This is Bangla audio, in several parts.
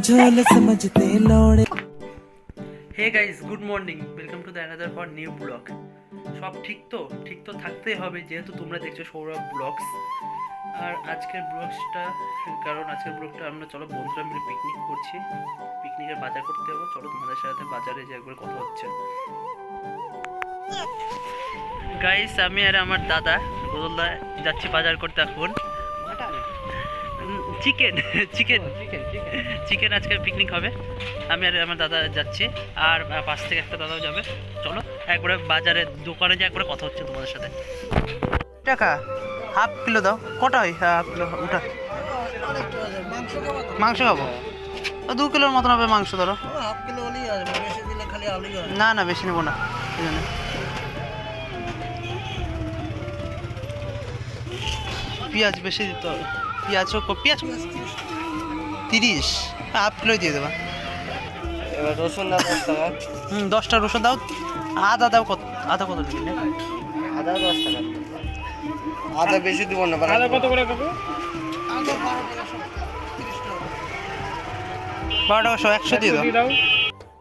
झोल समझते लौड़े। Hey guys, good morning, welcome to the another for new blog. সব ঠিক তো থাকতেই হবে, যেহেতু তোমরা দেখছো সৌরভ ব্লগস। আর আজকের ব্লগসটা, কারণ আজকের ব্লগটা আমরা চলো বন্ধুরা মিলে পিকনিক করছি, পিকনিকের বাজার করতে যাবো। চলো তোমাদের সাথে বাজারে যে একবার কথা হচ্ছে। গাইস, আমি আর আমার দাদা গোদলদা যাচ্ছি বাজার করতে এখন। চিকেন চিকেন চিকেন আজকে পিকনিক হবে। আমি আর আমার দাদা যাচ্ছি, আর পাশ থেকে একটা দাদাও যাবে। চলো একবারে বাজারের দোকানে যে একবারে কথা হচ্ছে তোমাদের সাথে। টাকা হাফ কিলো দাও। কটা হয়? হাফ কিলো ওটা মাংস খাবো। 2 কিলোর মতন হবে মাংস ধরো। হাফ কিলো হলেই আসবে, বেশি দিলে খালি আলুই হয়। না না, বেশি নেবো না। পেঁয়াজ বেশি দিতে হবে। পেঁয়াজ 30, হাফ কিলো দিয়ে দেবা। এবার রসুন দাও 10 টাকা। 10টা রসুন দাও। আদা দাও কত? আদা কত দিবি? আদা 10 টাকা। আদা বেশি দিব না। আদা কত করে কাকু? আদা 12 টাকা 100 দিয়ে দাও।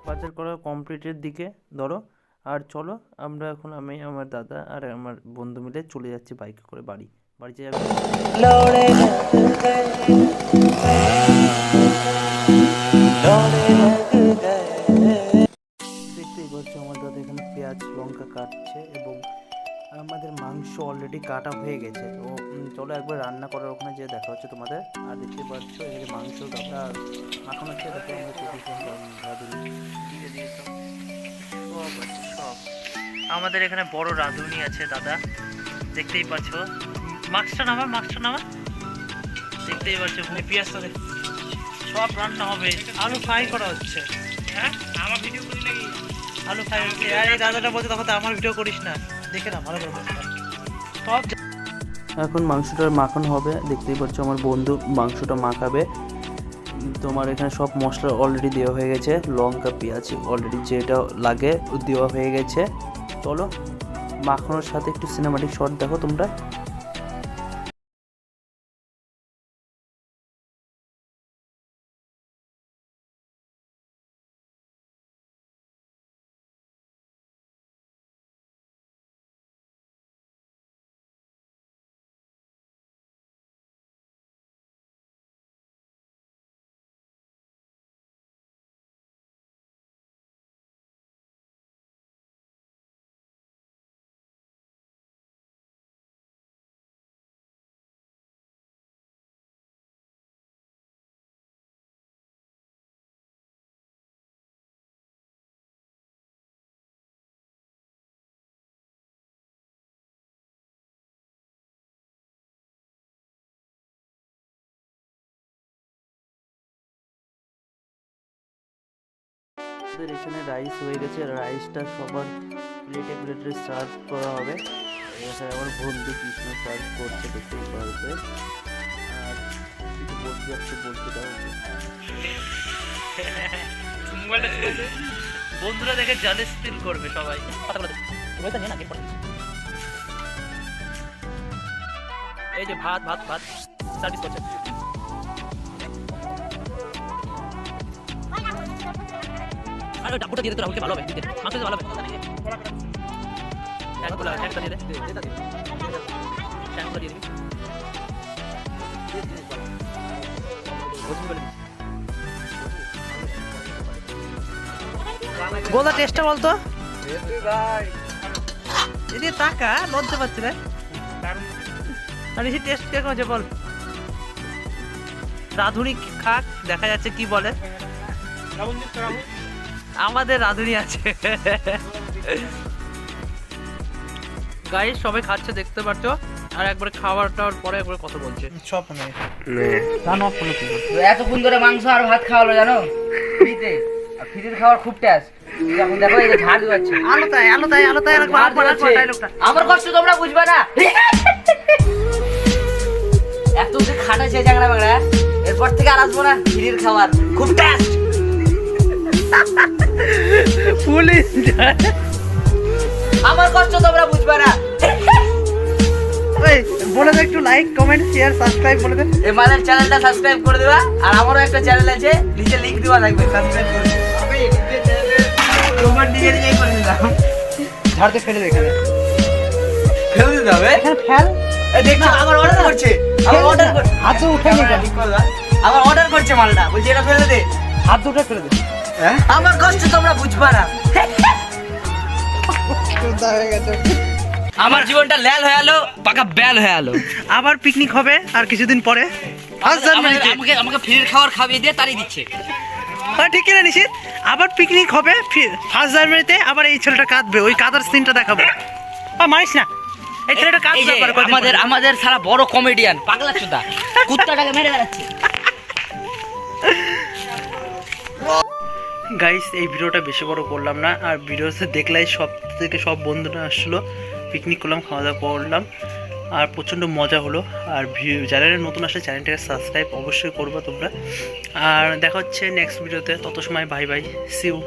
বাজার করা কমপ্লিটের দিকে ধরো। আর চলো আমরা এখন, আমি আমার দাদা আর আমার বন্ধু মিলে চলে যাচ্ছি বাইকে করে বাড়িতে যাবে। দেখতেই পাচ্ছ আমার দাদা এখানে পেঁয়াজ লঙ্কা কাটছে, এবং আমাদের মাংস অলরেডি কাটা হয়ে গেছে। তো চলো একবার রান্না করার ওখানে যে দেখা হচ্ছে তোমাদের। আর দেখতে পাচ্ছ এই মাংস কাটা মাখন হচ্ছে, সব আমাদের এখানে বড় রাঁধুনি আছে দাদা, দেখতেই পাচ্ছ। মাছটা নামা দেখতেই পাচ্ছ। পেঁয়াজটা সব রান্না হবে, আলু ফ্রাই করা হচ্ছে। হ্যাঁ, আমার ভিডিও করি নাকি? আলু ফ্রাই হচ্ছে। আর এই দাদাটা বলছে তখন তো আমার ভিডিও করিস না, দেখে না ভালো করে সব। এখন মাংসটার মাখন হবে, দেখতেই পাচ্ছ আমার বন্ধু মাংসটা মাখাবে। তোমার এখানে সব মশলা অলরেডি দেওয়া হয়ে গেছে, লঙ্কা পেঁয়াজ অলরেডি যেটা লাগে দেওয়া হয়ে গেছে। চলো মাখানোর সাথে একটু সিনেমাটিক শট দেখো তোমরা। আমাদের এখানে রাইস হয়ে গেছে, রাইসটা সবার প্লেটে সার্ভ করা হবে। এখানে আমার বন্ধু কৃষ্ণ সার্ভ করছে, দেখতেই পারবে। আর কিছু বলতে যাচ্ছে, বলতে দাও। বন্ধুরা দেখে জালেস ফিল করবে সবাই। এই যে ভাত সার্ভিস করছে। আর ওই ডাবুটা দিয়ে দে, তোরা ওকে ভালো হবে দিতে, মাংস ভালো হবে। ট্যাঙ্কগুলো দিয়ে দে, ট্যাঙ্কগুলো দিয়ে দিবি। গোদা টেস্টটা বলতো ভাই, এদি টাকা লজ্জা পাচ্ছে রে। আর এই টেস্ট কেমন আছে বল? রাধুনি খাক, দেখা যাচ্ছে কি বলে। আমাদের রাঁধুনি আছে। গাইস সবাই খাচ্ছে, দেখতে পাচ্ছ। আর একবার খাবার টাওয়ার পরে একবার কথা বলছে সব নেই। এতক্ষণ ধরে মাংস আর ভাত খাওয়ালো জানো ফ্রিতে। আর ফ্রির খাবার খুব টেস্ট। এখন দেখো এই যে ঝাল হচ্ছে। আলো তাই আমার কষ্ট তোমরা বুঝবে না। এত যে খাটাছে জায়গা বাংলা, এরপর থেকে আর আসবো না। ফ্রির খাবার খুব টেস্ট। পুলিশ আমার কষ্ট তোমরা বুঝবে না। ওই বলে দে একটু লাইক কমেন্ট শেয়ার সাবস্ক্রাইব বলে দে। এই মালের চ্যানেলটা সাবস্ক্রাইব করে দেবা, আর আমারও একটা চ্যানেল আছে, নিচে লিংক দেওয়া থাকবে, সাবস্ক্রাইব করে দেবা। আমি নিজের চ্যানেলে তোমার নিজেই করে দিলাম। ঝাড়তে ফেলে দে এখানে। ফেলে দিতে হবে? এখানে ফেল। এই দেখছো আবার অর্ডার করছে, আবার অর্ডার করছে। হাত দিয়ে উঠে নি ঠিক করে দাও। আবার অর্ডার করছে মালটা, বলছি এটা ফেলে দে। হাত দিয়ে উঠে ফেলে দে। হ্যাঁ আমার কষ্ট তোমরা বুঝবা না। হয়ে গেছে। আমার জীবনটা ল্যাল হয়ে গেল, পাকা ব্যাল হয়ে গেল। আবার পিকনিক হবে আর কিছুদিন পরে। ফার্স্ট জানুয়ারিতে আমাকে ফ্রির খাবার খাইয়ে দিয়ে তাড়িয়ে দিচ্ছে। হ্যাঁ ঠিক কিনা নিশিত? আবার পিকনিক হবে ফার্স্ট জানুয়ারিতে, আবার এই ছেলেটা কাঁদবে, ওই কাদার সিনটা দেখাবো। মারিস না, এই ছেলেটা এই কাঁদবে। যে আমাদের সারা বড় কমেডিয়ান পাগলা চোদা কুত্তাটাকে মেরে বেড়াচ্ছে। গাইস এই ভিডিওটা বেশি বড় করলাম না, আর ভিডিওতে দেখলাই সব বন্ধুরা আসলো, পিকনিক করলাম, খাওয়া দাওয়া করলাম, আর প্রচণ্ড মজা হলো। আর যারা নতুন আসলে চ্যানেলটাকে সাবস্ক্রাইব অবশ্যই করবে তোমরা। আর দেখা হচ্ছে নেক্সট ভিডিওতে, তত সময় বাই বাই, সি ইউ।